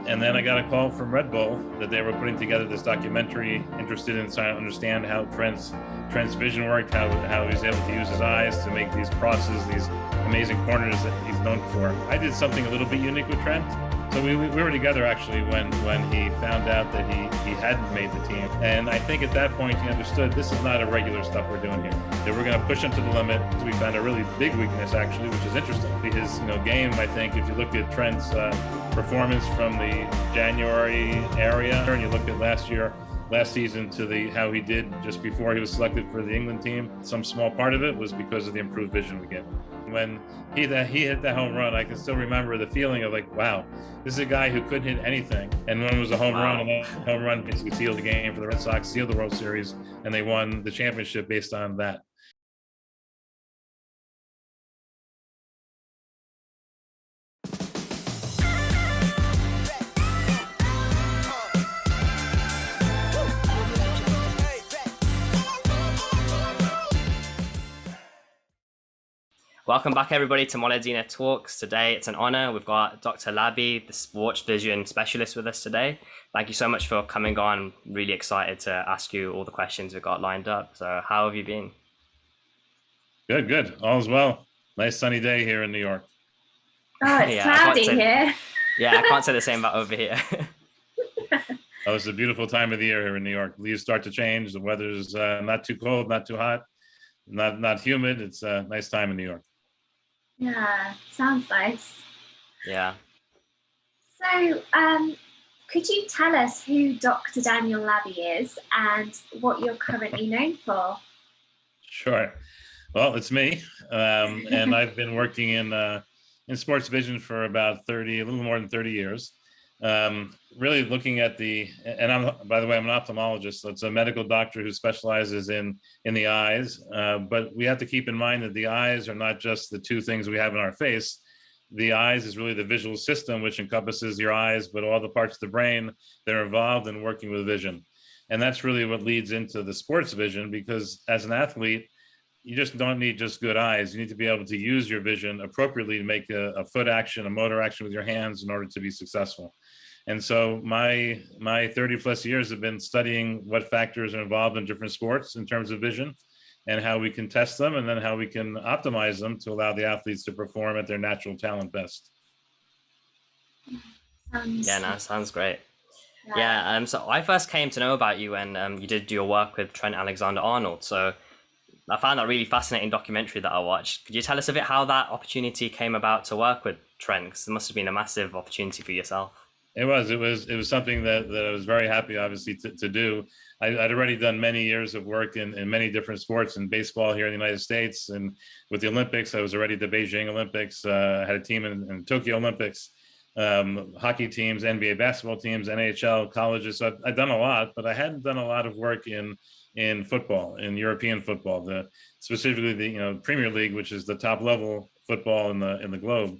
And then I got a call from Red Bull that they were putting together this documentary, interested in trying to understand how Trent's vision worked, how he was able to use his eyes to make these crosses, these amazing corners that he's known for. I did something a little bit unique with Trent. So we were together actually when he found out that he hadn't made the team. And I think at that point he understood this is not a regular stuff we're doing here. That we're going to push him to the limit. So we found a really big weakness actually, which is interesting. His game, I think, if you look at Trent's performance from the January area, and you look at last season to how he did just before he was selected for the England team, some small part of it was because of the improved vision we gave him. When he hit that home run, I can still remember the feeling of like, wow, this is a guy who couldn't hit anything. And one was a home run, and that home run basically sealed the game for the Red Sox, sealed the World Series, and they won the championship based on that. Welcome back, everybody, to Moledina Talks. Today, it's an honor. We've got Dr. Laby, the sports vision specialist, with us today. Thank you so much for coming on. I'm really excited to ask you all the questions we've got lined up. So how have you been? Good. All's well. Nice sunny day here in New York. Oh, it's cloudy here. Yeah, I can't say the same about over here. Oh, it's a beautiful time of the year here in New York. Leaves start to change. The weather's not too cold, not too hot, not humid. It's a nice time in New York. Yeah, sounds nice. Yeah. So, could you tell us who Dr. Daniel Laby is and what you're currently known for? Sure. Well, it's me, and I've been working in sports vision for about a little more than 30 years. Really looking at by the way, I'm an ophthalmologist, so it's a medical doctor who specializes in the eyes. But we have to keep in mind that the eyes are not just the two things we have in our face. The eyes is really the visual system, which encompasses your eyes, but all the parts of the brain that are involved in working with vision. And that's really what leads into the sports vision, because as an athlete, you just don't need just good eyes. You need to be able to use your vision appropriately to make a foot action, a motor action with your hands in order to be successful. And so my 30 plus years have been studying what factors are involved in different sports in terms of vision and how we can test them and then how we can optimize them to allow the athletes to perform at their natural talent best. Sounds great. Yeah, so I first came to know about you when you did your work with Trent Alexander-Arnold. So I found that really fascinating documentary that I watched. Could you tell us a bit how that opportunity came about to work with Trent? Because it must have been a massive opportunity for yourself. It was something that I was very happy, obviously, to do. I'd already done many years of work in many different sports, in baseball here in the United States, and with the Olympics. I was already at the Beijing Olympics. I had a team in Tokyo Olympics, hockey teams, NBA basketball teams, NHL, colleges. So I've done a lot, but I hadn't done a lot of work in football, in European football, specifically the Premier League, which is the top level football in the globe.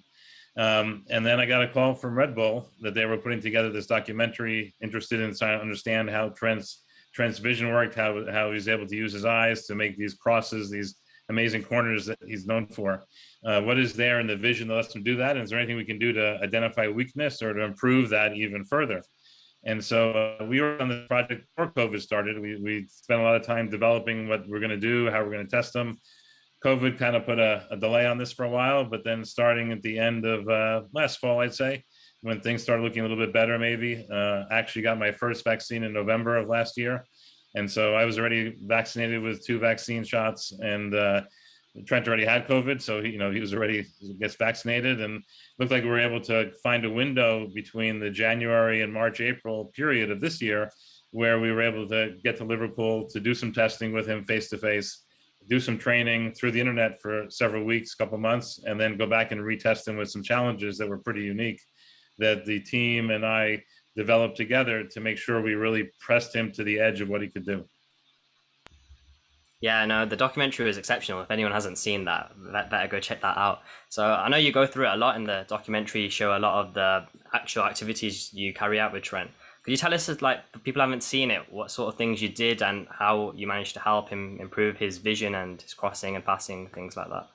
And then I got a call from Red Bull that they were putting together this documentary, interested in trying to understand how Trent's vision worked, how he was able to use his eyes to make these crosses, these amazing corners that he's known for. What is there in the vision that lets him do that? And is there anything we can do to identify weakness or to improve that even further? And so we were on the project before COVID started. We spent a lot of time developing what we're going to do, how we're going to test them. COVID kind of put a delay on this for a while, but then starting at the end of last fall, I'd say, when things started looking a little bit better, maybe, actually got my first vaccine in November of last year. And so I was already vaccinated with 2 vaccine shots, and Trent already had COVID. So he was already gets vaccinated, and looked like we were able to find a window between the January and March, April period of this year, where we were able to get to Liverpool to do some testing with him face to face, do some training through the internet for several weeks, couple months, and then go back and retest him with some challenges that were pretty unique that the team and I developed together to make sure we really pressed him to the edge of what he could do. Yeah, no, the documentary was exceptional. If anyone hasn't seen that, better go check that out. So I know you go through it a lot in the documentary, you show a lot of the actual activities you carry out with Trent. Could you tell us, like, if people haven't seen it, what sort of things you did and how you managed to help him improve his vision and his crossing and passing, things like that?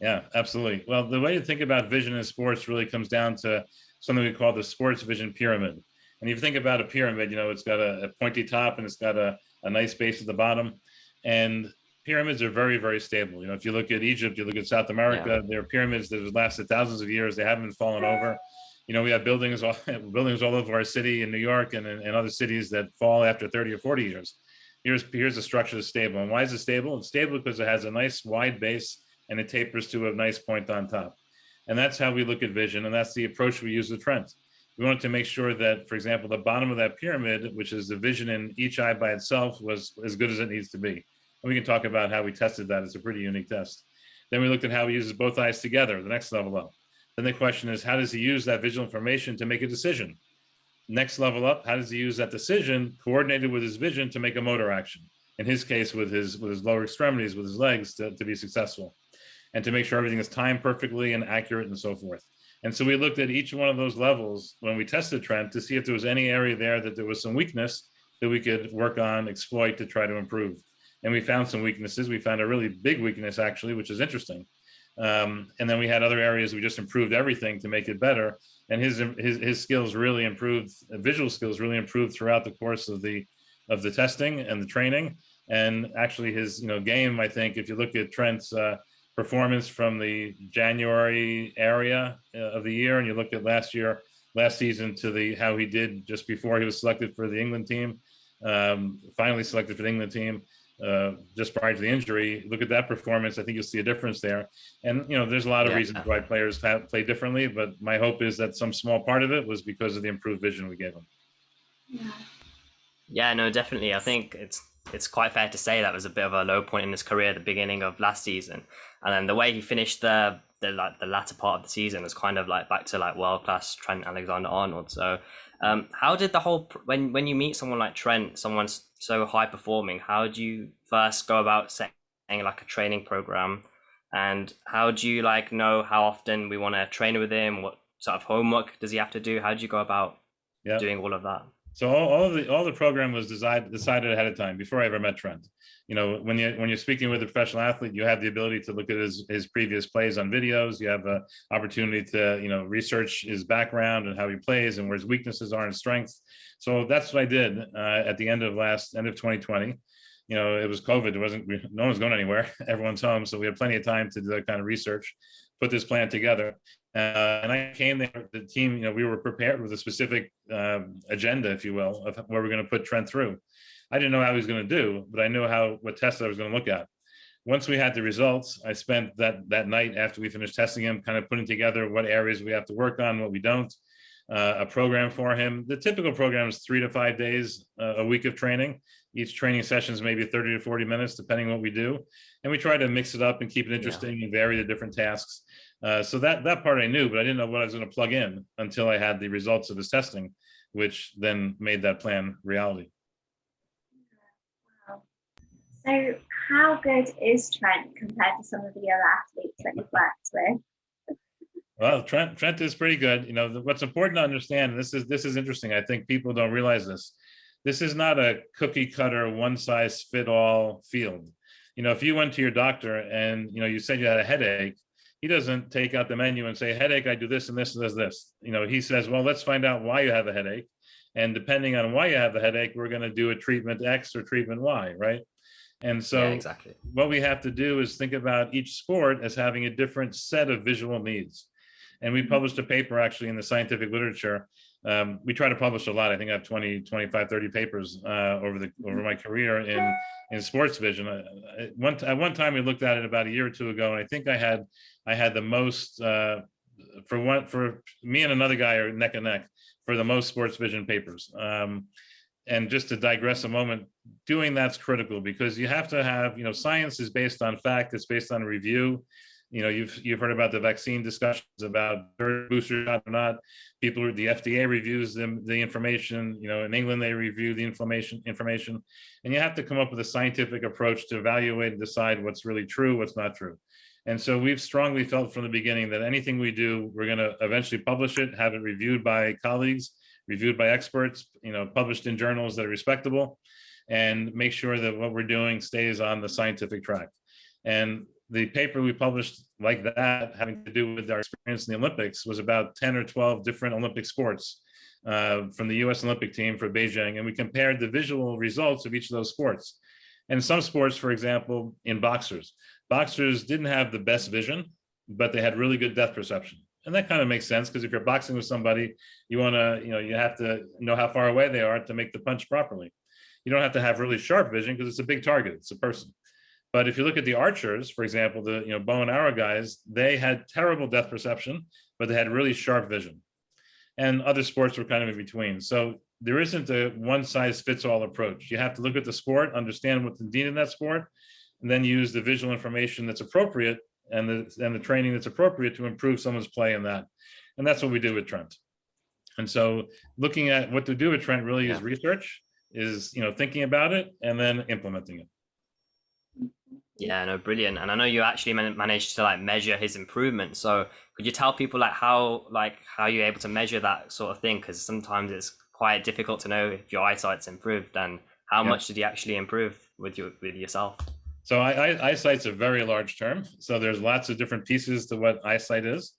Yeah, absolutely. Well, the way to think about vision in sports really comes down to something we call the sports vision pyramid. And if you think about a pyramid, it's got a pointy top and it's got a nice base at the bottom. And pyramids are very, very stable. If you look at Egypt, you look at South America, there are pyramids that have lasted thousands of years. They haven't fallen over. We have buildings all over our city in New York and other cities that fall after 30 or 40 years. Here's a structure that's stable. And why is it stable? It's stable because it has a nice wide base and it tapers to a nice point on top. And that's how we look at vision. And that's the approach we use with Trent. We wanted to make sure that, for example, the bottom of that pyramid, which is the vision in each eye by itself, was as good as it needs to be. And we can talk about how we tested that. It's a pretty unique test. Then we looked at how he uses both eyes together, the next level up. Then the question is, how does he use that visual information to make a decision? Next level up, how does he use that decision coordinated with his vision to make a motor action? In his case, with his lower extremities, with his legs, to be successful, and to make sure everything is timed perfectly and accurate and so forth. And so we looked at each one of those levels when we tested Trent to see if there was any area there that there was some weakness that we could work on, exploit to try to improve. And we found some weaknesses. We found a really big weakness, actually, which is interesting. And then we had other areas we just improved everything to make it better. And his skills really improved, visual skills really improved throughout the course of the testing and the training. And actually his game, I think, if you look at Trent's performance from the January area of the year, and you look at last season to how he did just before he was selected for the England team, finally selected for the England team, just prior to the injury, look at that performance. I think you'll see a difference there. And, there's a lot of reasons why players play differently, but my hope is that some small part of it was because of the improved vision we gave them. Yeah, no, definitely. I think it's quite fair to say that was a bit of a low point in his career at the beginning of last season. And then the way he finished the latter part of the season was kind of back to world-class Trent Alexander-Arnold. So how did when you meet someone like Trent, someone so high performing, how do you first go about setting a training program, and how do you know how often we want to train with him? What sort of homework does he have to do? How do you go about doing all of that? So all the program was decided ahead of time before I ever met Trent. When you're speaking with a professional athlete, you have the ability to look at his previous plays on videos. You have an opportunity to research his background and how he plays and where his weaknesses are and strengths. So that's what I did at the end of 2020. It was COVID. No one was going anywhere. Everyone's home, so we had plenty of time to do that kind of research, put this plan together. And I came there, the team, we were prepared with a specific agenda, if you will, of where we're going to put Trent through. I didn't know how he was going to do, but I knew what tests I was going to look at. Once we had the results, I spent that night after we finished testing him, kind of putting together what areas we have to work on, what we don't, a program for him. The typical program is 3 to 5 days a week of training. Each training session is maybe 30 to 40 minutes, depending on what we do. And we try to mix it up and keep it interesting and vary the different tasks. So that part I knew, but I didn't know what I was going to plug in until I had the results of his testing, which then made that plan reality. Wow. So how good is Trent compared to some of the other athletes that you've worked with? Well, Trent is pretty good. What's important to understand, and this is interesting, I think people don't realize this. This is not a cookie cutter, one size fit all field. If you went to your doctor and you said you had a headache, he doesn't take out the menu and say, headache, I do this and this and this. He says, well, let's find out why you have a headache. And depending on why you have the headache, we're going to do a treatment X or treatment Y, right? And so exactly. What we have to do is think about each sport as having a different set of visual needs. And we published a paper actually in the scientific literature. We try to publish a lot. I think I have 20, 25, 30 papers over my career in sports vision. At one time we looked at it about a year or two ago, and I think I had the most for me and another guy are neck and neck for the most sports vision papers. And just to digress a moment, doing that's critical because you have to have, science is based on fact, it's based on review. You've heard about the vaccine discussions about booster shot or not. The FDA reviews the information. In England they review the information, and you have to come up with a scientific approach to evaluate and decide what's really true, what's not true. And so we've strongly felt from the beginning that anything we do, we're going to eventually publish it, have it reviewed by colleagues, reviewed by experts, published in journals that are respectable, and make sure that what we're doing stays on the scientific track. And The paper we published like that, having to do with our experience in the Olympics, was about 10 or 12 different Olympic sports from the US Olympic team for Beijing. And we compared the visual results of each of those sports. And some sports, for example, in boxers didn't have the best vision, but they had really good depth perception. And that kind of makes sense, because if you're boxing with somebody, you have to know how far away they are to make the punch properly. You don't have to have really sharp vision, because it's a big target, it's a person. But if you look at the archers, for example, the bow and arrow guys, they had terrible depth perception, but they had really sharp vision. And other sports were kind of in between. So there isn't a one size fits all approach. You have to look at the sport, understand what's needed in that sport, and then use the visual information that's appropriate and the training that's appropriate to improve someone's play in that. And that's what we do with Trent. And so looking at what to do with Trent really is research, is thinking about it and then implementing it. Yeah, no, brilliant. And I know you actually managed to like measure his improvement. So could you tell people how you're able to measure that sort of thing? Because sometimes it's quite difficult to know if your eyesight's improved, and how much did you actually improve with yourself? So eyesight's a very large term. So there's lots of different pieces to what eyesight is.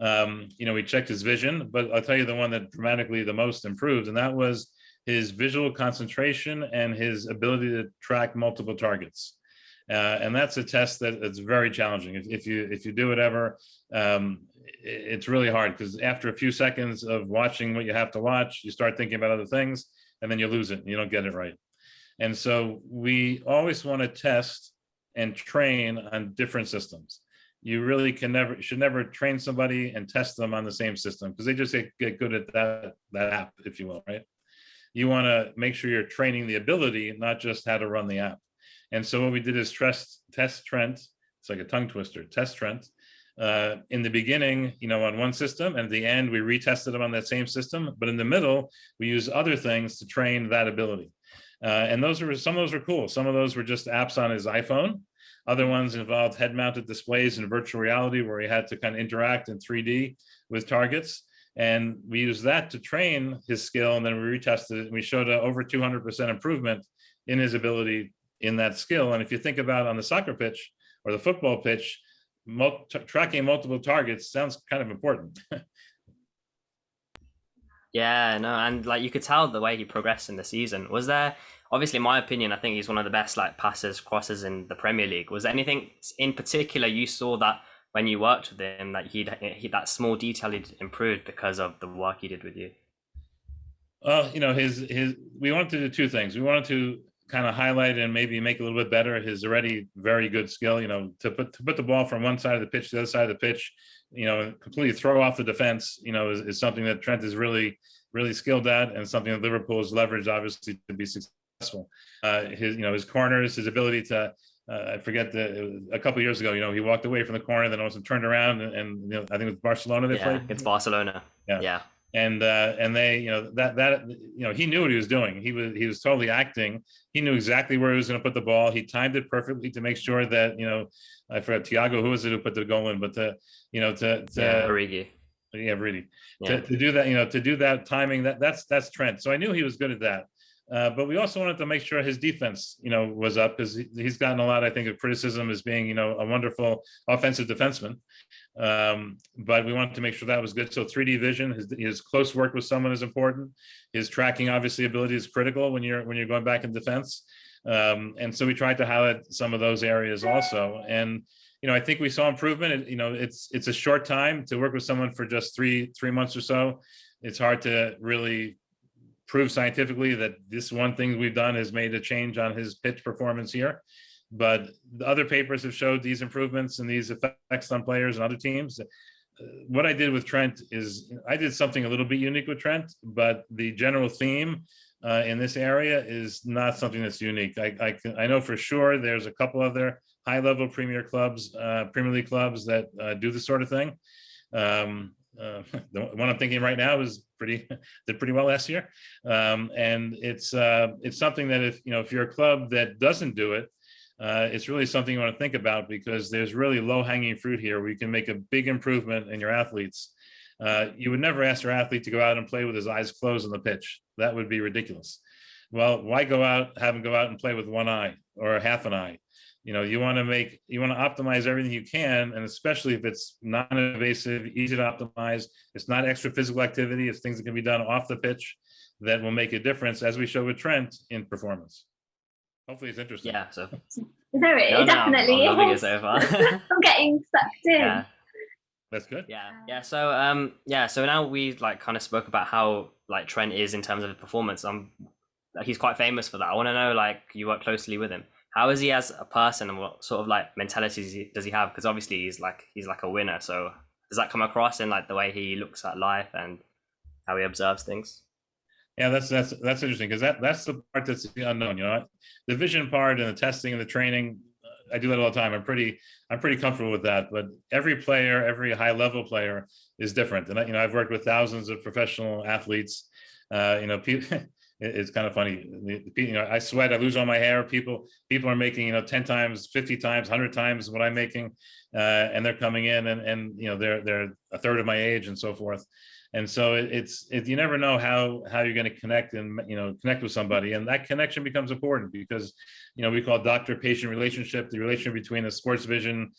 We checked his vision, but I'll tell you the one that dramatically the most improved, and that was his visual concentration and his ability to track multiple targets. And that's a test that's very challenging. If you do it ever, it's really hard, because after a few seconds of watching what you have to watch, you start thinking about other things, and then you lose it and you don't get it right. And so we always want to test and train on different systems. You really should never train somebody and test them on the same system, because they just get good at that app, if you will, right? You want to make sure you're training the ability, not just how to run the app. And so what we did is test Trent. It's like a tongue twister. Test Trent in the beginning, on one system, and at the end we retested him on that same system. But in the middle, we use other things to train that ability. And some of those were cool. Some of those were just apps on his iPhone. Other ones involved head-mounted displays in virtual reality, where he had to kind of interact in 3D with targets. And we used that to train his skill, and then we retested it, and we showed over 200% improvement in his ability in that skill. And if you think about on the soccer pitch or the football pitch, tracking multiple targets sounds kind of important. Yeah, no, and like you could tell the way he progressed in the season. Was there, obviously in my opinion, I think he's one of the best like passers, crossers in the Premier League. Was there anything in particular you saw that when you worked with him, that he that small detail he'd improved because of the work he did with you? Well, we wanted to do two things. We wanted to kind of highlight and maybe make a little bit better his already very good skill, to put the ball from one side of the pitch to the other side of the pitch, and completely throw off the defense, is something that Trent is really, really skilled at, and something that Liverpool has leveraged, obviously, to be successful. His corners, his ability to, I forget a couple of years ago, he walked away from the corner, then also turned around, and I think it was Barcelona they played. It's Barcelona. Yeah. And they, he knew what he was doing. He was totally acting. He knew exactly where he was going to put the ball. He timed it perfectly to make sure that, I forgot Thiago, who was it who put the goal in, but Origi. Yeah, really. Yeah. To do that, to do that timing, that's Trent. So I knew he was good at that. But we also wanted to make sure his defense, was up, because he's gotten a lot, I think, of criticism as being, a wonderful offensive defenseman. But we wanted to make sure that was good. So 3D vision, his close work with someone is important. His tracking, obviously, ability is critical when you're going back in defense. And so we tried to highlight some of those areas also. And I think we saw improvement. It's a short time to work with someone for just three months or so. It's hard to really prove scientifically that this one thing we've done has made a change on his pitch performance here. But the other papers have showed these improvements and these effects on players and other teams. What I did with Trent is I did something a little bit unique with Trent, but the general theme in this area is not something that's unique. I know for sure there's a couple other high-level Premier League clubs that do this sort of thing. The one I'm thinking right now did pretty well last year, and it's something that if you're a club that doesn't do it, it's really something you want to think about, because there's really low-hanging fruit here where you can make a big improvement in your athletes. You would never ask your athlete to go out and play with his eyes closed on the pitch. That would be ridiculous. Well, why have him go out and play with one eye or half an eye? You want to optimize everything you can, and especially if it's non-invasive, easy to optimize. It's not extra physical activity. It's things that can be done off the pitch that will make a difference, as we show with Trent, in performance. Hopefully it's interesting. Yeah, so There it is, definitely. I'm loving it so far. I'm getting sucked in. Yeah. That's good. Yeah. So now we like kind of spoke about how like Trent is in terms of his performance. He's quite famous for that. I want to know, like, you work closely with him. How is he as a person, and what sort of like mentality does he have? Because obviously he's like a winner. So does that come across in like the way he looks at life and how he observes things? Yeah, that's interesting, because that's the part that's the unknown. The vision part and the testing and the training, I do that all the time. I'm pretty comfortable with that. But every player, every high level player is different. And I've worked with thousands of professional athletes. People, it's kind of funny. I sweat, I lose all my hair. People are making 10 times, 50 times, 100 times what I'm making, and they're coming in and they're a third of my age and so forth. And so it's you never know how you're going to connect and connect with somebody, and that connection becomes important, because we call doctor-patient relationship, the relationship between the sports vision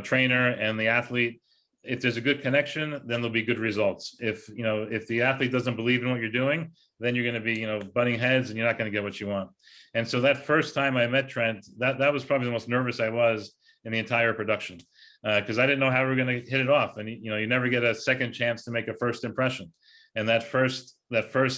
trainer and the athlete. If there's a good connection, then there'll be good results. If the athlete doesn't believe in what you're doing, then you're going to be butting heads, and you're not going to get what you want. And so that first time I met Trent, that was probably the most nervous I was in the entire production, because I didn't know how we were going to hit it off. And you never get a second chance to make a first impression, and that first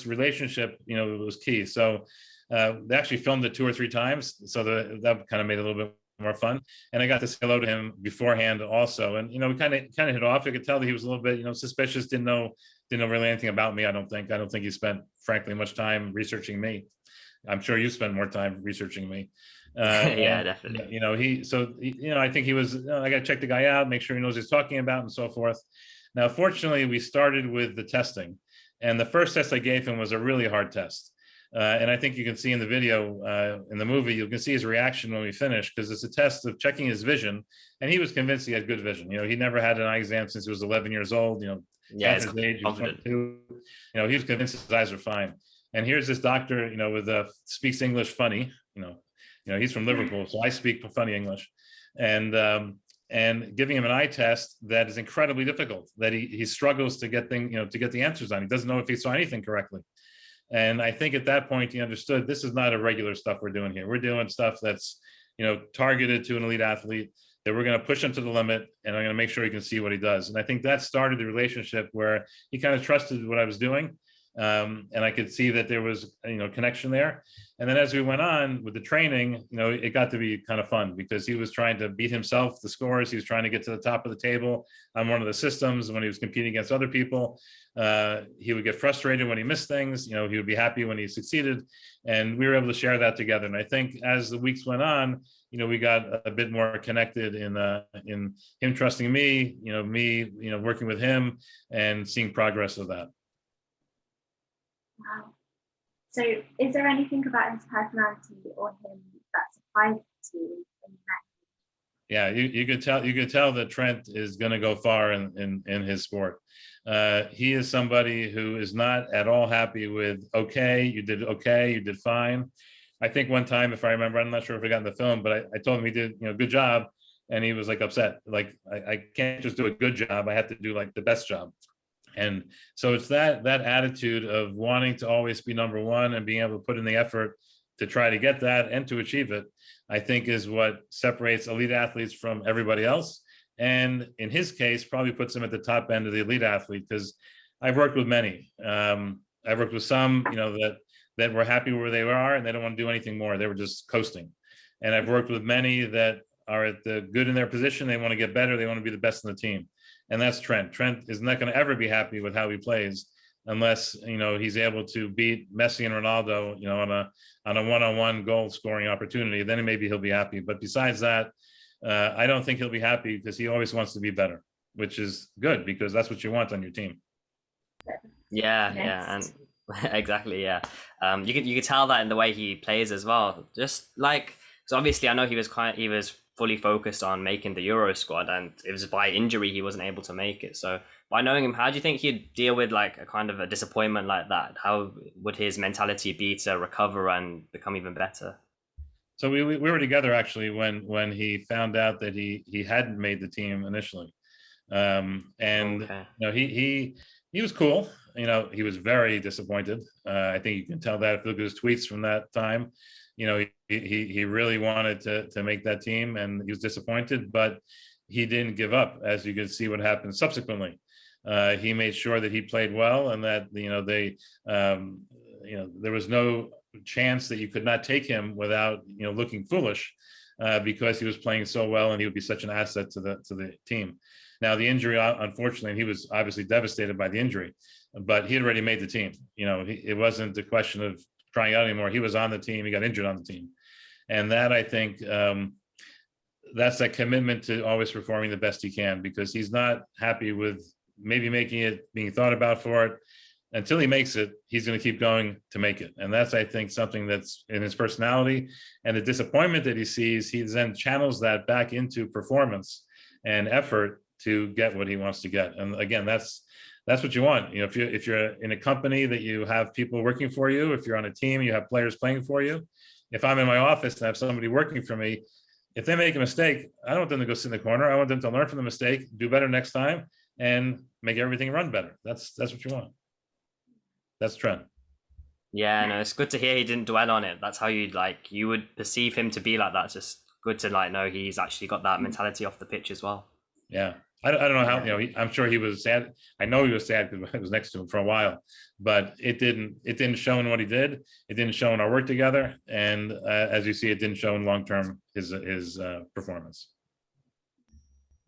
relationship was key. So they actually filmed it 2 or 3 times, so that kind of made it a little bit more fun. And I got to say hello to him beforehand also, and we kind of hit off. I could tell that he was a little bit suspicious, didn't know really anything about me. I don't think he spent frankly much time researching me. I'm sure you spent more time researching me. Yeah, definitely. I think he was, I got to check the guy out, make sure he knows what he's talking about, and so forth. Now, fortunately, we started with the testing, and the first test I gave him was a really hard test. And I think you can see in the video, in the movie, you can see his reaction when we finished, because it's a test of checking his vision, and he was convinced he had good vision. He never had an eye exam since he was 11 years old. Yeah, at his age, he was 22. He was convinced his eyes are fine. And here's this doctor, speaks English funny. He's from Liverpool, so I speak funny English, and giving him an eye test that is incredibly difficult, that he struggles to get to get the answers on. He doesn't know if he saw anything correctly. And I think at that point he understood this is not a regular stuff we're doing here. We're doing stuff that's targeted to an elite athlete, that we're going to push him to the limit, and I'm going to make sure he can see what he does. And I think that started the relationship where he kind of trusted what I was doing. And I could see that there was connection there. And then as we went on with the training, it got to be kind of fun, because he was trying to beat himself, the scores. He was trying to get to the top of the table on one of the systems. When he was competing against other people, he would get frustrated when he missed things. He would be happy when he succeeded, and we were able to share that together. And I think as the weeks went on, we got a bit more connected in him trusting me, me working with him and seeing progress of that. Wow. So is there anything about his personality or him that surprised you when you met him? Yeah, you could tell that Trent is going to go far in his sport. He is somebody who is not at all happy with you did fine. I think one time, if I remember, I'm not sure if we got in the film, but I told him he did good job, and he was like upset. Like, I can't just do a good job, I have to do like the best job. And so it's that attitude of wanting to always be number one and being able to put in the effort to try to get that and to achieve it, I think is what separates elite athletes from everybody else. And in his case, probably puts him at the top end of the elite athlete, because I've worked with many. I've worked with some, that were happy where they are and they don't want to do anything more. They were just coasting. And I've worked with many that are at the good in their position. They want to get better. They want to be the best in the team. And that's Trent. Trent is not going to ever be happy with how he plays unless he's able to beat Messi and Ronaldo on a one-on-one goal scoring opportunity. Then maybe he'll be happy. But besides that, I don't think he'll be happy, because he always wants to be better, which is good, because that's what you want on your team. Yeah, and exactly, yeah. You could tell that in the way he plays as well. Just like, so obviously I know he was fully focused on making the Euro squad, and it was by injury he wasn't able to make it. So by knowing him, how do you think he'd deal with like a kind of a disappointment like that? How would his mentality be to recover and become even better? So we were together actually when he found out that he hadn't made the team initially. And Okay. you know, he was cool. You know, he was very disappointed. I think you can tell that if you look at his tweets from that time. You know, he really wanted to make that team, and he was disappointed, but he didn't give up, as you could see what happened subsequently. He made sure that he played well, and that there was no chance that you could not take him without looking foolish, because he was playing so well and he would be such an asset to the team. Now the injury, unfortunately, he was obviously devastated by the injury, but he had already made the team. It wasn't a question of trying out anymore. He was on the team. He got injured on the team, and that, I think, that's that commitment to always performing the best he can, because he's not happy with maybe making it, being thought about for it. Until he makes it, he's going to keep going to make it. And that's, I think, something that's in his personality. And the disappointment that he sees, he then channels that back into performance and effort to get what he wants to get. And again, that's what you want. If you're in a company that you have people working for you, if you're on a team, you have players playing for you. If I'm in my office and I have somebody working for me, if they make a mistake, I don't want them to go sit in the corner. I want them to learn from the mistake, do better next time, and make everything run better. That's what you want. That's Trent. Yeah, no, it's good to hear he didn't dwell on it. That's how you would perceive him to be like that. It's just good to know he's actually got that mentality off the pitch as well. Yeah. I don't know how, I'm sure he was sad. I know he was sad because I was next to him for a while, but it didn't show in what he did. It didn't show in our work together. And as you see, it didn't show in long-term his performance.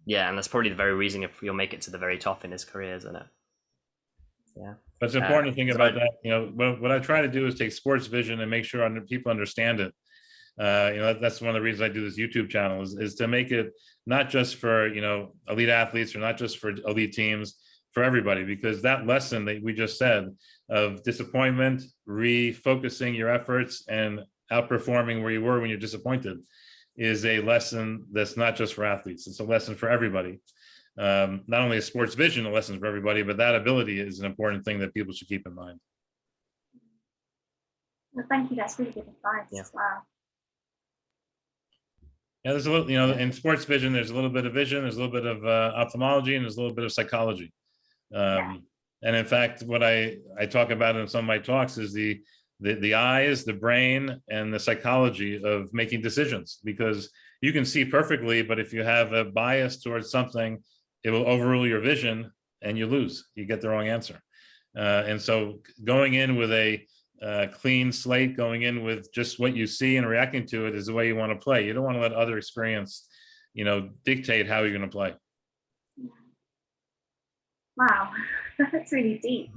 Yeah. And that's probably the very reason if you'll make it to the very top in his career, isn't it? Yeah. But it's important to think about that. What I try to do is take sports vision and make sure people understand it. That's one of the reasons I do this YouTube channel is to make it not just for, elite athletes, or not just for elite teams, for everybody, because that lesson that we just said of disappointment, refocusing your efforts, and outperforming where you were when you're disappointed is a lesson that's not just for athletes. It's a lesson for everybody. Not only a sports vision, a lesson for everybody, but that ability is an important thing that people should keep in mind. Well, thank you. That's really good advice as well. Yeah, there's a little, in sports vision, there's a little bit of vision, there's a little bit of ophthalmology, and there's a little bit of psychology. And in fact, what I talk about in some of my talks is the eyes, the brain, and the psychology of making decisions, because you can see perfectly, but if you have a bias towards something, it will overrule your vision and you lose. You get the wrong answer. And so going in with a clean slate, going in with just what you see and reacting to it is the way you want to play. You don't want to let other experience, dictate how you're going to play. Wow, that's really deep.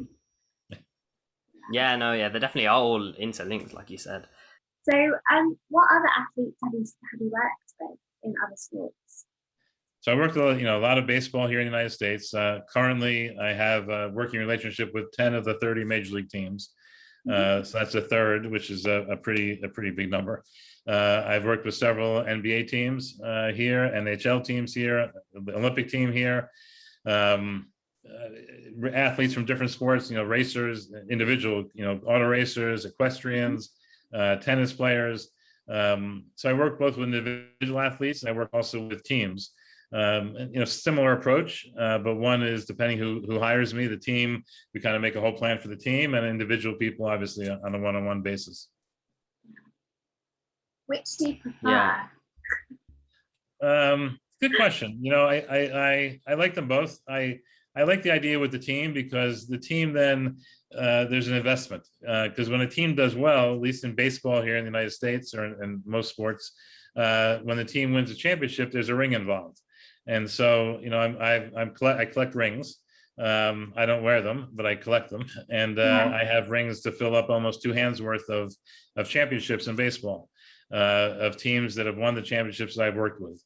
Yeah, no, yeah, they definitely are all interlinked, like you said. So, what other athletes have you worked with in other sports? So I worked a lot of baseball here in the United States. Currently, I have a working relationship with 10 of the 30 major league teams. So that's a third, which is a pretty big number. I've worked with several NBA teams here, NHL teams here, the Olympic team here, athletes from different sports, racers, individual, auto racers, equestrians, tennis players. So I work both with individual athletes, and I work also with teams. Similar approach, but one is depending who hires me, the team, we kind of make a whole plan for the team, and individual people, obviously, on a one-on-one basis. Which do you prefer? Good question. I like them both. I like the idea with the team, because the team then there's an investment, because when a team does well, at least in baseball here in the United States or in most sports, when the team wins a championship, there's a ring involved. And so, I collect rings. I don't wear them, but I collect them. And I have rings to fill up almost 2 hands worth of championships in baseball, of teams that have won the championships that I've worked with.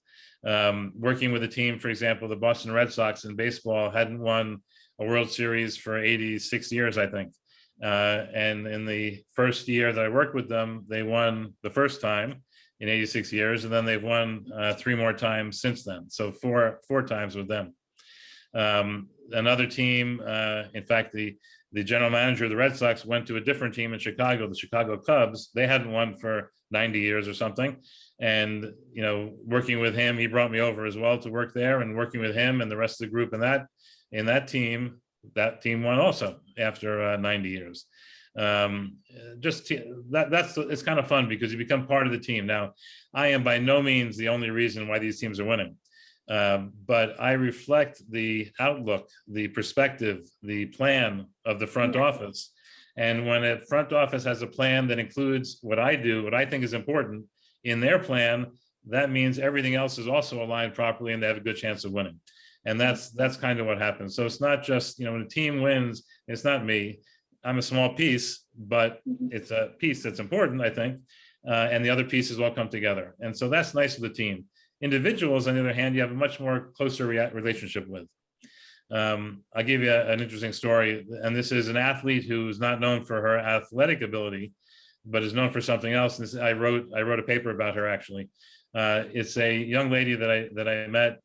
Working with a team, for example, the Boston Red Sox in baseball hadn't won a World Series for 86 years, I think. And in the first year that I worked with them, they won the first time in 86 years, and then they've won 3 more times since then. So four times with them. Another team, in fact, the the general manager of the Red Sox went to a different team in Chicago, the Chicago Cubs. They hadn't won for 90 years or something. And, you know, working with him, he brought me over as well to work there, and working with him and the rest of the group in that team won also after 90 years. It's kind of fun because you become part of the team. Now, I am by no means the only reason why these teams are winning. But I reflect the outlook, the perspective, the plan of the front office. And when a front office has a plan that includes what I do, what I think is important in their plan, that means everything else is also aligned properly and they have a good chance of winning. And that's kind of what happens. So it's not just, you know, when a team wins, it's not me. I'm a small piece, but it's a piece that's important, I think. And the other pieces all come together. And so that's nice with the team. Individuals, on the other hand, you have a much more closer relationship with. I'll give you an interesting story. And this is an athlete who's not known for her athletic ability, but is known for something else. And I wrote a paper about her, actually. It's a young lady that I met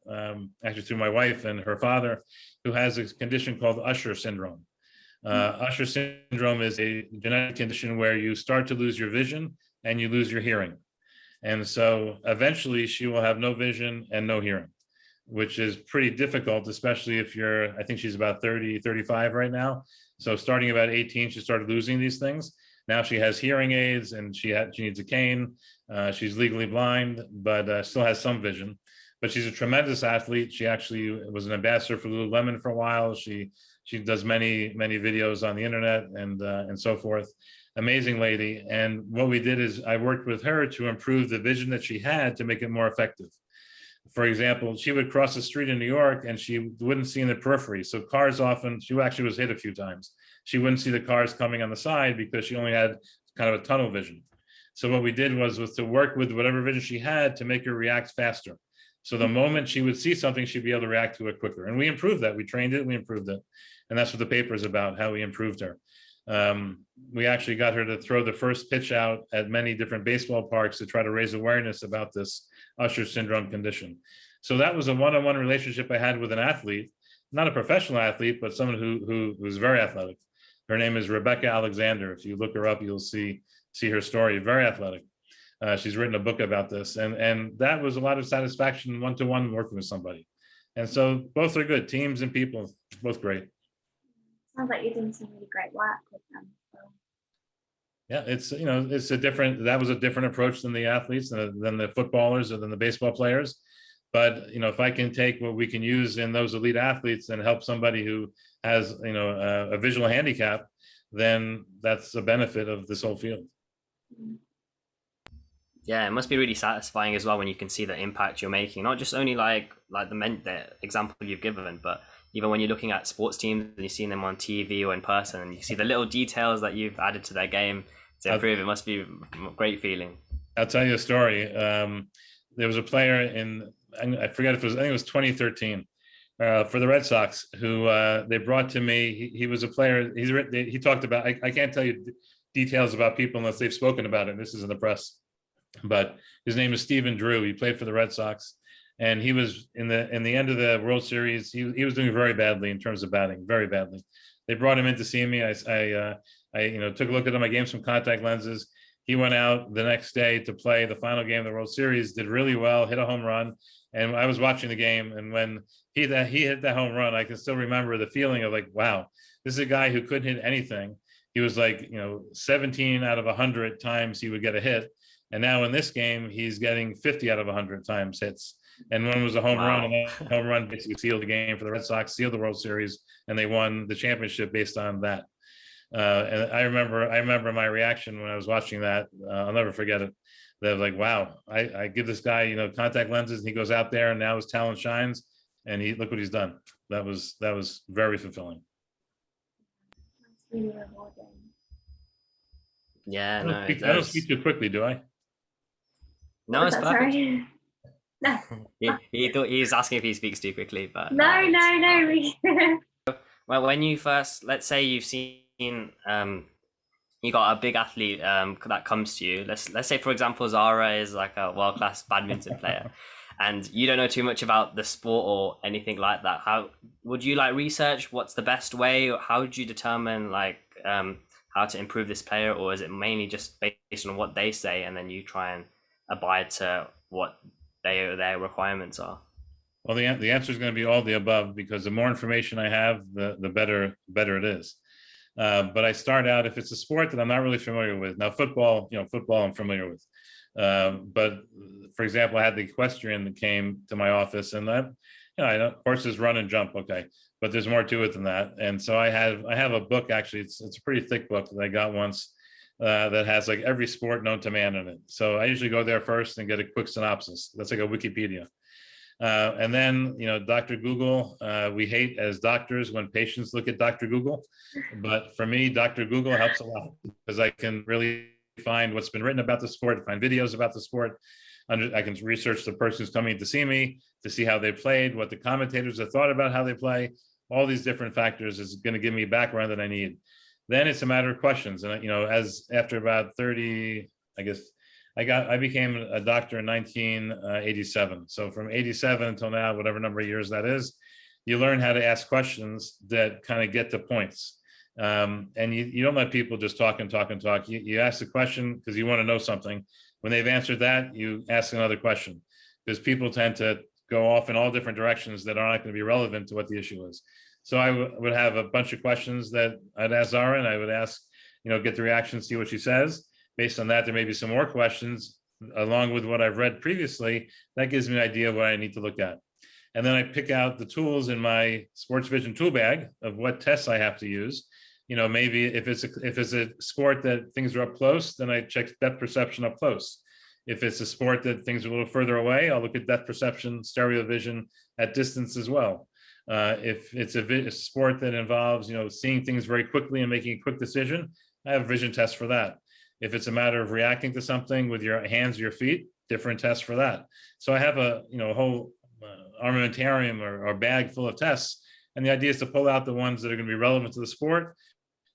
actually through my wife and her father, who has a condition called Usher syndrome. Usher syndrome is a genetic condition where you start to lose your vision and you lose your hearing. And so eventually she will have no vision and no hearing, which is pretty difficult, especially if I think she's about 30, 35 right now. So starting about 18, she started losing these things. Now she has hearing aids and she needs a cane. She's legally blind, but still has some vision. But she's a tremendous athlete. She actually was an ambassador for Lululemon for a while. She does many videos on the internet and so forth. Amazing lady. And what we did is I worked with her to improve the vision that she had to make it more effective. For example, she would cross the street in New York and she wouldn't see in the periphery. So cars often, she actually was hit a few times. She wouldn't see the cars coming on the side because she only had kind of a tunnel vision. So what we did was to work with whatever vision she had to make her react faster. So the moment she would see something, she'd be able to react to it quicker. And we improved that. We trained it, we improved it. And that's what the paper is about, how we improved her. We actually got her to throw the first pitch out at many different baseball parks to try to raise awareness about this Usher syndrome condition. So that was a one-on-one relationship I had with an athlete, not a professional athlete, but someone who was very athletic. Her name is Rebecca Alexander. If you look her up, you'll see her story. Very athletic. She's written a book about this, and that was a lot of satisfaction one-to-one working with somebody. And so both are good, teams and people, both great. Sounds like you're doing some really great work with them. Yeah, that was a different approach than the athletes, than the footballers or than the baseball players. But, if I can take what we can use in those elite athletes and help somebody who has, a visual handicap, then that's a benefit of this whole field. Yeah, it must be really satisfying as well when you can see the impact you're making, not just only like the example you've given, but even when you're looking at sports teams and you're seeing them on TV or in person and you see the little details that you've added to their game to improve. It must be a great feeling. I'll tell you a story. There was a player I forget if I think it was 2013 for the Red Sox who they brought to me. He was a player. He talked about, I can't tell you details about people unless they've spoken about it. This is in the press, but his name is Stephen Drew. He played for the Red Sox. And he was in the end of the World Series. He was doing very badly in terms of batting, very badly. They brought him in to see me. I took a look at him. I gave him some contact lenses. He went out the next day to play the final game of the World Series. Did really well. Hit a home run. And I was watching the game. And when he hit that home run, I can still remember the feeling of like, wow, this is a guy who couldn't hit anything. He was like, 17 out of 100 times he would get a hit. And now in this game, he's getting 50 out of 100 times hits. And one was a home run, and that home run basically sealed the game for the Red Sox, sealed the World Series, and they won the championship based on that. And I remember my reaction when I was watching that. I'll never forget it. That was like, wow, I give this guy, contact lenses, and he goes out there, and now his talent shines, and look what he's done. That was very fulfilling. That's really rewarding. Yeah, I don't speak too quickly, do I? No, it's perfect. Sorry. No. he thought he was asking if he speaks too quickly, but no. Well, when you first, let's say you've seen you got a big athlete that comes to you. Let's say, for example, Zahra is like a world-class badminton player, and you don't know too much about the sport or anything like that, how would you like research what's the best way, or how would you determine like how to improve this player, or is it mainly just based on what they say and then you try and abide to what their requirements are? Well, the answer is going to be all the above, because the more information I have, the better it is. But I start out, if it's a sport that I'm not really familiar with. Now, football I'm familiar with. But for example, I had the equestrian that came to my office, and that, I know horses run and jump, okay, but there's more to it than that. And so I have a book, actually, it's a pretty thick book that I got once, that has like every sport known to man in it. So I usually go there first and get a quick synopsis. That's like a Wikipedia. And then, Dr. Google, we hate as doctors when patients look at Dr. Google, but for me, Dr. Google helps a lot, because I can really find what's been written about the sport, find videos about the sport. I can research the person who's coming to see me to see how they played, what the commentators have thought about how they play. All these different factors is going to give me background that I need. Then it's a matter of questions. And, as after about 30, I guess, I became a doctor in 1987. So from 87 until now, whatever number of years that is, you learn how to ask questions that kind of get to points. And you don't let people just talk and talk and talk. You ask the question because you want to know something. When they've answered that, you ask another question, because people tend to go off in all different directions that are not going to be relevant to what the issue is. So I would have a bunch of questions that I'd ask Zahra, and I would ask, get the reaction, see what she says. Based on that, there may be some more questions along with what I've read previously. That gives me an idea of what I need to look at. And then I pick out the tools in my sports vision tool bag of what tests I have to use. Maybe if it's a sport that things are up close, then I check depth perception up close. If it's a sport that things are a little further away, I'll look at depth perception, stereo vision at distance as well. If it's a sport that involves, seeing things very quickly and making a quick decision, I have a vision test for that. If it's a matter of reacting to something with your hands or your feet, different tests for that. So I have a whole armamentarium or bag full of tests. And the idea is to pull out the ones that are going to be relevant to the sport,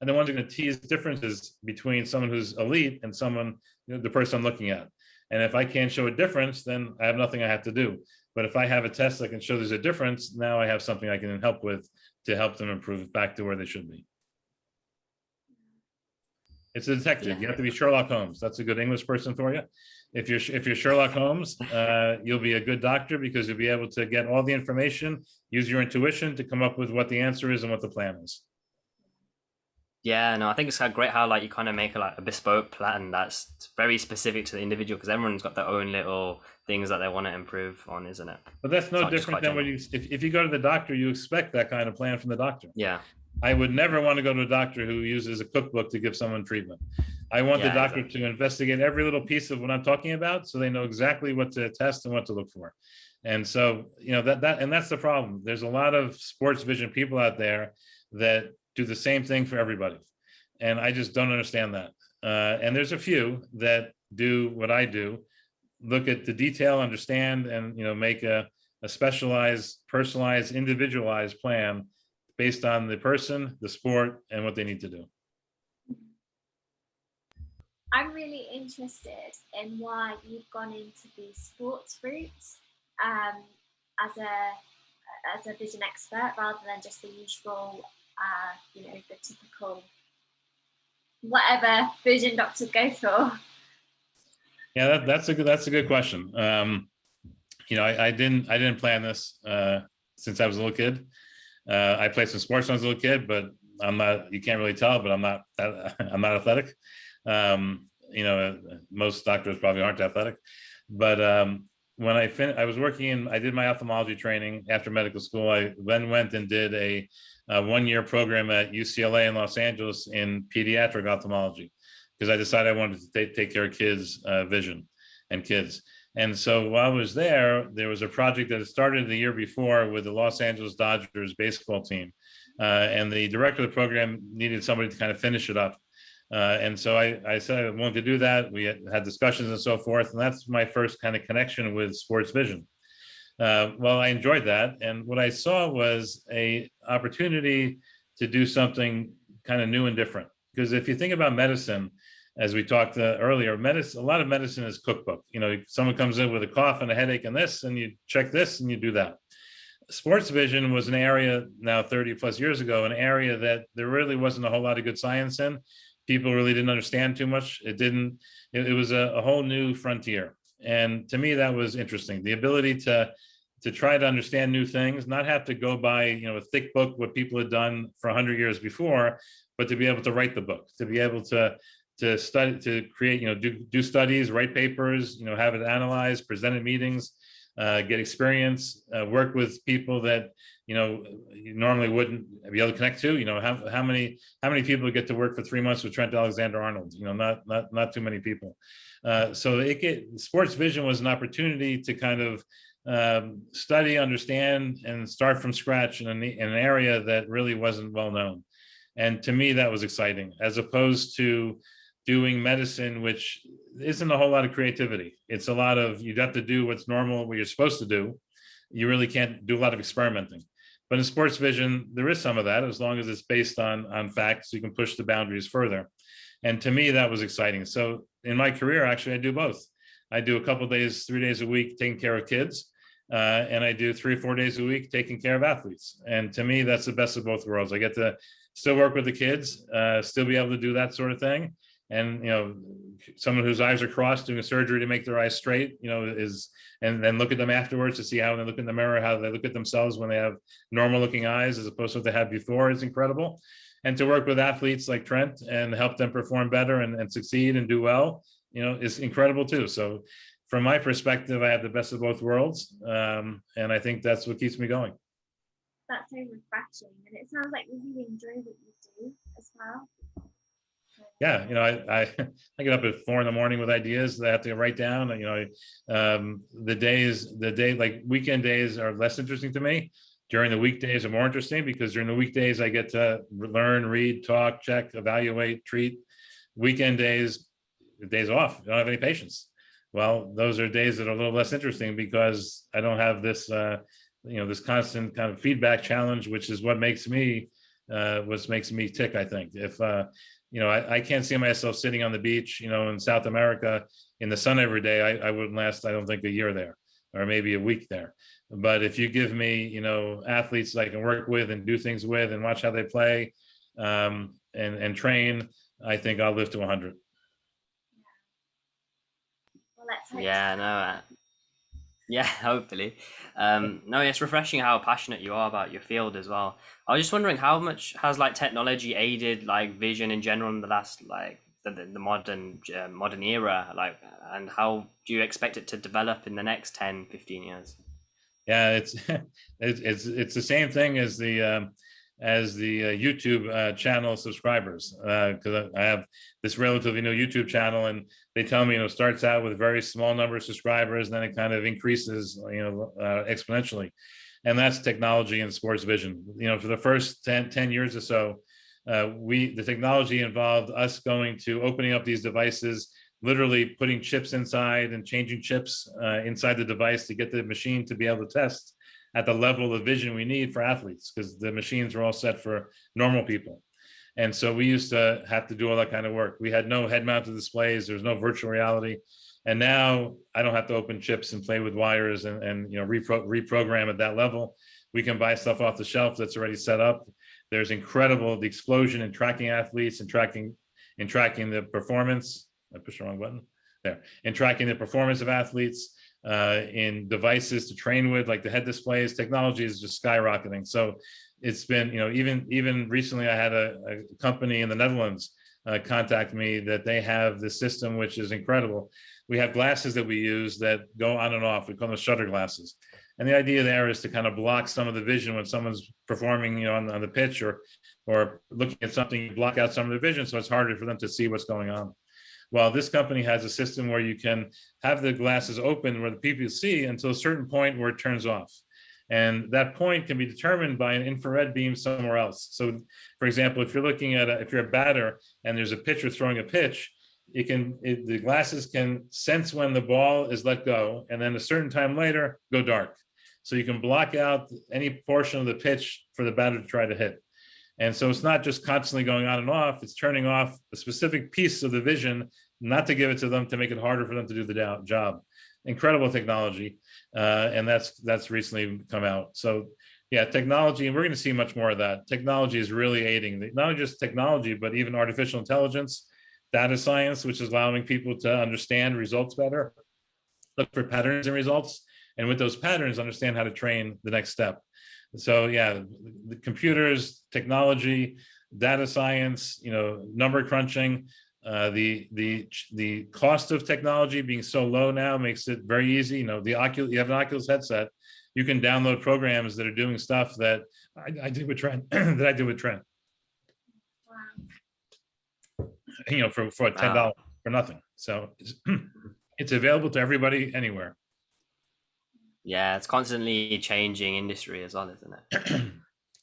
and the ones that are going to tease differences between someone who's elite and someone, the person I'm looking at. And if I can't show a difference, then I have nothing I have to do. But if I have a test that can show there's a difference, now I have something I can help with to help them improve back to where they should be. It's a detective. Yeah. You have to be Sherlock Holmes. That's a good English person for you. If you're Sherlock Holmes, you'll be a good doctor, because you'll be able to get all the information, use your intuition to come up with what the answer is and what the plan is. Yeah, no, I think it's great how like you kind of make a bespoke plan that's very specific to the individual, because everyone's got their own little things that they want to improve on, isn't it? But that's no So different than when if you go to the doctor, you expect that kind of plan from the doctor. Yeah. I would never want to go to a doctor who uses a cookbook to give someone treatment. I want the doctor to investigate every little piece of what I'm talking about, so they know exactly what to test and what to look for. And so, that's the problem. There's a lot of sports vision people out there that do the same thing for everybody. And I just don't understand that. And there's a few that do what I do, look at the detail, understand, and, make a specialized, personalized, individualized plan based on the person, the sport, and what they need to do. I'm really interested in why you've gone into the sports route as a vision expert, rather than just the usual, the typical whatever vision doctors go through. Yeah, that's a good question. I didn't plan this since I was a little kid. I played some sports when I was a little kid, but I'm not. You can't really tell, but I'm not athletic. Most doctors probably aren't athletic. But when I was working I did my ophthalmology training after medical school. I then went and did a 1-year program at UCLA in Los Angeles in pediatric ophthalmology, because I decided I wanted to take care of kids' vision and kids. And so while I was there was a project that had started the year before with the Los Angeles Dodgers baseball team. And the director of the program needed somebody to kind of finish it up. And so I said I wanted to do that. We had discussions and so forth. And that's my first kind of connection with sports vision. Well, I enjoyed that. And what I saw was an opportunity to do something kind of new and different. Because if you think about medicine, as we talked earlier, medicine, a lot of medicine is cookbook. Someone comes in with a cough and a headache and this, and you check this and you do that. Sports vision was an area now 30 plus years ago, an area that there really wasn't a whole lot of good science in. People really didn't understand too much. It was a whole new frontier. And to me, that was interesting. The ability to try to understand new things, not have to go by, a thick book, what people had done for 100 years before, but to be able to write the book, to be able to study, to create, do studies, write papers, have it analyzed, present at meetings, get experience, work with people that, you normally wouldn't be able to connect to. How many people get to work for 3 months with Trent Alexander-Arnold? Not too many people. So sports vision was an opportunity to kind of study, understand, and start from scratch in an area that really wasn't well known. And to me, that was exciting, as opposed to doing medicine, which isn't a whole lot of creativity. It's a lot of, you'd have to do what's normal, what you're supposed to do. You really can't do a lot of experimenting. But in sports vision, there is some of that, as long as it's based on facts, you can push the boundaries further. And to me, that was exciting. So in my career, actually, I do both. I do a couple of days, 3 days a week, taking care of kids. And I do 3 or 4 days a week taking care of athletes. And to me, that's the best of both worlds. I get to still work with the kids, still be able to do that sort of thing. And, someone whose eyes are crossed doing a surgery to make their eyes straight, and then look at them afterwards to see how they look in the mirror, how they look at themselves when they have normal looking eyes as opposed to what they had before is incredible. And to work with athletes like Trent and help them perform better and succeed and do well, is incredible too. So from my perspective, I have the best of both worlds. And I think that's what keeps me going. That's so refreshing. And it sounds like you really enjoy what you do as well. Yeah, I get up at 4 a.m. with ideas that I have to write down. Like weekend days are less interesting to me. During the weekdays are more interesting, because during the weekdays I get to learn, read, talk, check, evaluate, treat. Weekend days, days off, I don't have any patience. Well, those are days that are a little less interesting, because I don't have this, this constant kind of feedback challenge, which is what makes me tick. I think if I can't see myself sitting on the beach, in South America in the sun every day. I wouldn't last, I don't think, a year there, or maybe a week there. But if you give me, athletes I can work with and do things with and watch how they play, and train, I think I'll live to 100. Well, let's hope. Yeah, no, yeah, hopefully. No, it's refreshing how passionate you are about your field as well. I was just wondering, how much has technology aided vision in general in the last the modern era, and how do you expect it to develop in the next 10, 15 years? Yeah, it's it's the same thing as the YouTube channel subscribers, because I have this relatively new YouTube channel, and they tell me, it starts out with a very small number of subscribers, and then it kind of increases, exponentially. And that's technology and sports vision. For the first 10 years or so, the technology involved us going to opening up these devices, literally putting chips inside and changing chips inside the device to get the machine to be able to test at the level of vision we need for athletes, because the machines are all set for normal people. And so we used to have to do all that kind of work. We had no head-mounted displays. There was no virtual reality. And now I don't have to open chips and play with wires and reprogram at that level. We can buy stuff off the shelf that's already set up. There's the explosion in tracking athletes and tracking the performance. I pushed the wrong button there. And tracking the performance of athletes in devices to train with, like the head displays. Technology is just skyrocketing. So it's been, even recently I had a company in the Netherlands contact me that they have this system, which is incredible. We have glasses that we use that go on and off. We call them shutter glasses. And the idea there is to kind of block some of the vision when someone's performing, on the pitch or looking at something, you block out some of the vision, so it's harder for them to see what's going on. Well, this company has a system where you can have the glasses open where the people see until a certain point where it turns off. And that point can be determined by an infrared beam somewhere else. So, for example, if you're looking at if you're a batter and there's a pitcher throwing a pitch, the glasses can sense when the ball is let go, and then a certain time later go dark. So you can block out any portion of the pitch for the batter to try to hit. And so it's not just constantly going on and off, it's turning off a specific piece of the vision, not to give it to them, to make it harder for them to do the job. Incredible technology. And that's recently come out. So yeah, technology, and we're going to see much more of that. Technology is really aiding, not only just technology, but even artificial intelligence, data science, which is allowing people to understand results better, look for patterns and results, and with those patterns, understand how to train the next step. So yeah, the computers, technology, data science, number crunching, the cost of technology being so low now makes it very easy. You have an Oculus headset, you can download programs that are doing stuff that I did with Trent, that I did with Trent. Wow. For $10 for nothing. So it's available to everybody anywhere. Yeah, it's constantly changing industry as well, isn't it?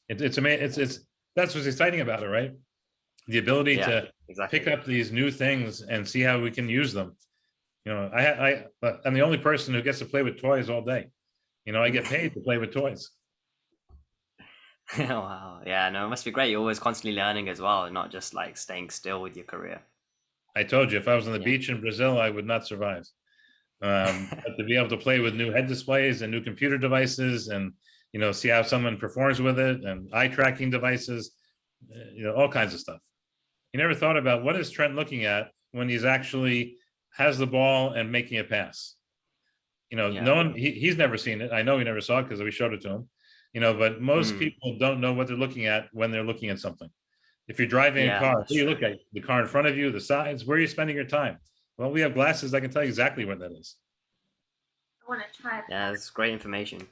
It's amazing. That's what's exciting about it, right? The ability to pick up these new things and see how we can use them. I'm the only person who gets to play with toys all day. I get paid to play with toys. Wow. Yeah, no, it must be great. You're always constantly learning as well, and not just like staying still with your career. I told you, if I was on the beach in Brazil, I would not survive. But to be able to play with new head displays and new computer devices, and see how someone performs with it, and eye tracking devices, all kinds of stuff. You never thought about what is Trent looking at when he's actually has the ball and making a pass. No one, he's never seen it. I know he never saw it because we showed it to him. But most people don't know what they're looking at when they're looking at something. If you're driving a car, what do you look at? The car in front of you, the sides, where are you spending your time? Well, we have glasses. I can tell you exactly what that is. I want to try that. Yeah, it's great information.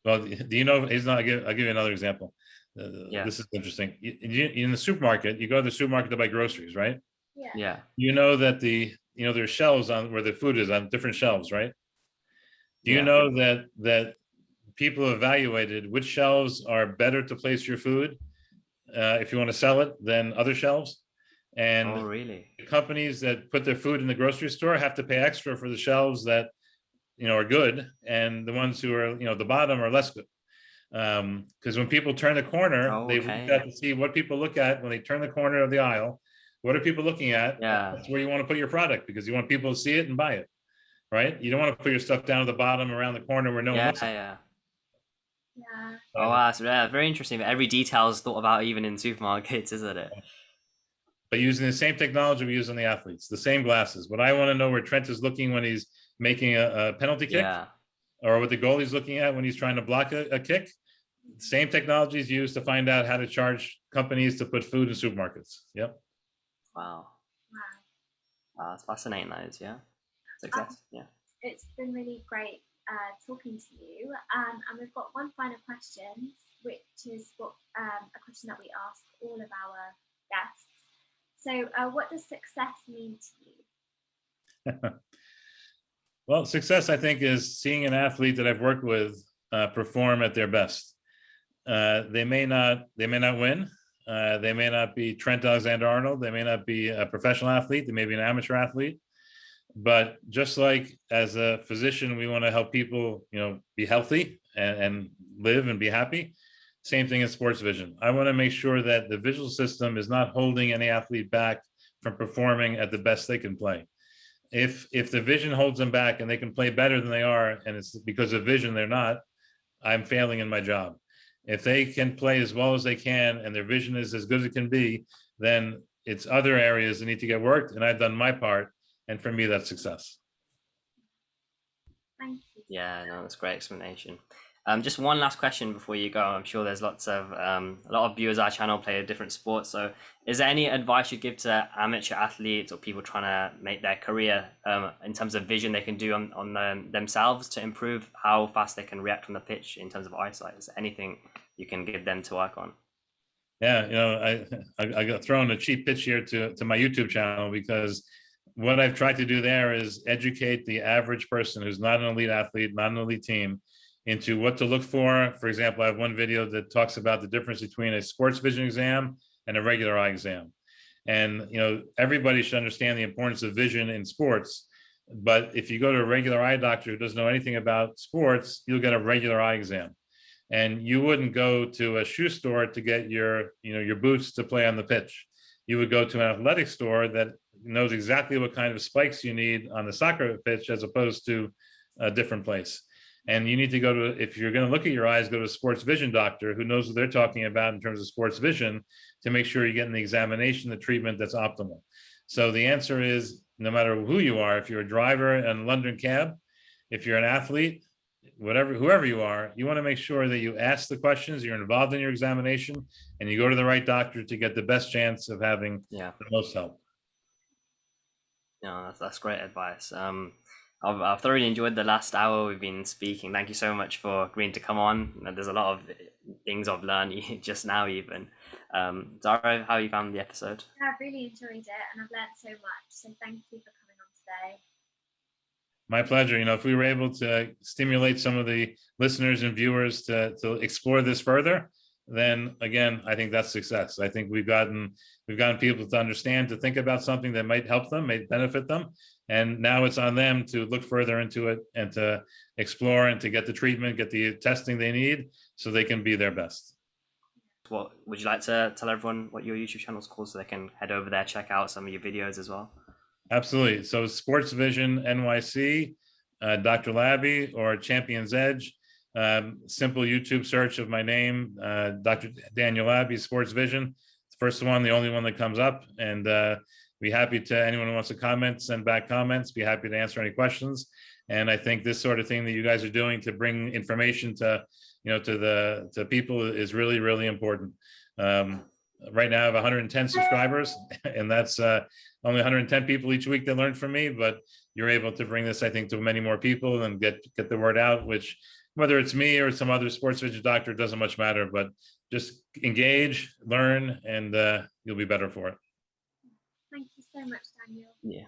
Well, do you know, I'll give you another example. This is interesting. In the supermarket, you go to the supermarket to buy groceries, right? Yeah. That there's shelves on where the food is on different shelves, right? Do you know that people evaluated which shelves are better to place your food if you want to sell it than other shelves? And really? The companies that put their food in the grocery store have to pay extra for the shelves that are good, and the ones who are the bottom are less good. Because when people turn the corner, they look at to see what people look at when they turn the corner of the aisle. What are people looking at? That's where you want to put your product, because you want people to see it and buy it, right? You don't want to put your stuff down at the bottom around the corner where no one looks at it. Yeah. Oh wow, so very interesting. Every detail is thought about even in supermarkets, isn't it? But using the same technology we use on the athletes, the same glasses. What I want to know where Trent is looking when he's making a penalty kick, or what the goalie's looking at when he's trying to block a kick. Same technology is used to find out how to charge companies to put food in supermarkets. Yep. Wow, that's fascinating. That is, success. It's been really great talking to you, and we've got one final question, which is a question that we ask all of our guests. So, what does success mean to you? Well, success, I think, is seeing an athlete that I've worked with perform at their best. They may not win. They may not be Trent Alexander-Arnold. They may not be a professional athlete. They may be an amateur athlete. But just like as a physician, we want to help people, be healthy and live and be happy. Same thing in sports vision. I want to make sure that the visual system is not holding any athlete back from performing at the best they can play. If the vision holds them back and they can play better than they are, and it's because of vision they're not, I'm failing in my job. If they can play as well as they can and their vision is as good as it can be, then it's other areas that need to get worked, and I've done my part. And for me, that's success. Thank you. Yeah, no, that's a great explanation. Just one last question before you go. I'm sure there's a lot of viewers of our channel play different sports. So is there any advice you give to amateur athletes or people trying to make their career in terms of vision they can do on themselves to improve how fast they can react on the pitch in terms of eyesight? Is there anything you can give them to work on? Yeah, I got thrown a cheap pitch here to my YouTube channel, because what I've tried to do there is educate the average person who's not an elite athlete, not an elite team, into what to look for. For example, I have one video that talks about the difference between a sports vision exam and a regular eye exam. And, everybody should understand the importance of vision in sports. But if you go to a regular eye doctor who doesn't know anything about sports, you'll get a regular eye exam. and you wouldn't go to a shoe store to get your, your boots to play on the pitch. You would go to an athletic store that knows exactly what kind of spikes you need on the soccer pitch as opposed to a different place. And you need to go to, if you're going to look at your eyes, go to a sports vision doctor who knows what they're talking about in terms of sports vision to make sure you're getting the examination, the treatment that's optimal. So the answer is, no matter who you are, if you're a driver in a London cab, if you're an athlete, whoever you are, you want to make sure that you ask the questions, you're involved in your examination, and you go to the right doctor to get the best chance of having the most help. Yeah, that's great advice. I've thoroughly enjoyed the last hour we've been speaking. Thank you so much for agreeing to come on. There's a lot of things I've learned just now even. Zahra, how you found the episode? Yeah, I've really enjoyed it and I've learned so much. So thank you for coming on today. My pleasure. If we were able to stimulate some of the listeners and viewers to explore this further, then again, I think that's success. I think we've gotten people to understand, to think about something that might help them, may benefit them. And now it's on them to look further into it and to explore and to get the treatment, get the testing they need so they can be their best. What would you like to tell everyone what your YouTube channel is called so they can head over there, check out some of your videos as well? Absolutely. So Sports Vision NYC, Dr. Laby, or Champion's Edge. Simple YouTube search of my name, Dr. Daniel Laby, Sports Vision. First one, the only one that comes up. And be happy to, anyone who wants to comment, send back comments, be happy to answer any questions. And I think this sort of thing that you guys are doing to bring information to, to people is really, really important. Right now I have 110 subscribers, and that's only 110 people each week that learn from me, but you're able to bring this, I think, to many more people and get the word out, which whether it's me or some other sports vision doctor, doesn't much matter, but just engage, learn, and you'll be better for it. Thank you so much, Daniel.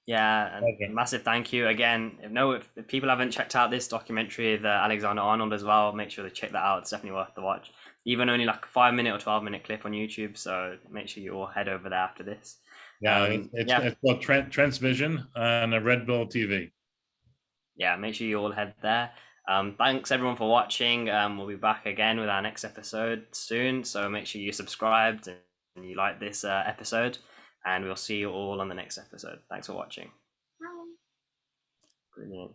Yeah, and massive thank you again. If people haven't checked out this documentary, the Alexander-Arnold as well, make sure to check that out. It's definitely worth the watch. Even only like a 5-minute or 12-minute clip on YouTube, so make sure you all head over there after this. It's called Trent's Vision on a Red Bull TV. Yeah, make sure you all head there. Thanks everyone for watching. We'll be back again with our next episode soon, so make sure you subscribed and you like this episode, and we'll see you all on the next episode. Thanks for watching. Bye. Brilliant.